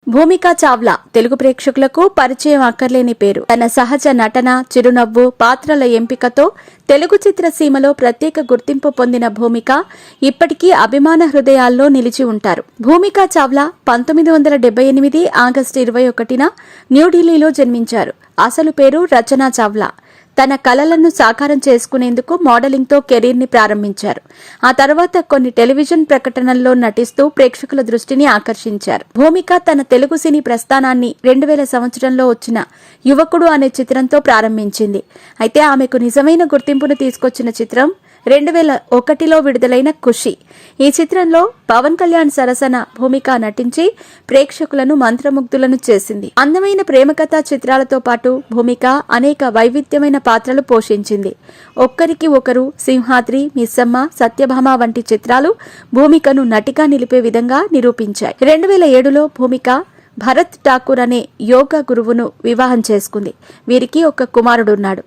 భూమికా చావ్లా తెలుగు ప్రేక్షకులకు పరిచయం అక్కర్లేని పేరు. తన సహజ నటన, చిరునవ్వు, పాత్రల ఎంపికతో తెలుగు చిత్రసీమలో ప్రత్యేక గుర్తింపు పొందిన భూమిక ఇప్పటికీ అభిమాన హృదయాల్లో నిలిచి ఉంటారు. భూమికా చావ్లా 1978 ఆగస్టు 21న న్యూఢిల్లీలో జన్మించారు. అసలు పేరు రచనా చావ్లా. తన కలలను సాకారం చేసుకునేందుకు మోడలింగ్తో కెరీర్ని ప్రారంభించారు. ఆ తర్వాత కొన్ని టెలివిజన్ ప్రకటనల్లో నటిస్తూ ప్రేక్షకుల దృష్టిని ఆకర్షించారు. భూమిక తన తెలుగు సినీ ప్రస్థానాన్ని 2000 సంవత్సరంలో వచ్చిన యువకుడు అనే చిత్రంతో ప్రారంభించింది. అయితే ఆమెకు నిజమైన గుర్తింపును తీసుకొచ్చిన చిత్రం 2001లో విడుదలైన ఖుషి. ఈ చిత్రంలో పవన్ కళ్యాణ్ సరసన భూమిక నటించి ప్రేక్షకులను మంత్రముగ్ధులను చేసింది. అందమైన ప్రేమకథా చిత్రాలతో పాటు భూమిక అనేక వైవిధ్యమైన పాత్రలు పోషించింది. ఒక్కరికి ఒకరు, సింహాద్రి, మిస్సమ్మ, సత్యభామ వంటి చిత్రాలు భూమికను నటిగా నిలిపే విధంగా నిరూపించాయి. 2007లో భూమిక భరత్ ఠాకూర్ అనే యోగా గురువును వివాహం చేసుకుంది. వీరికి ఒక కుమారుడున్నాడు.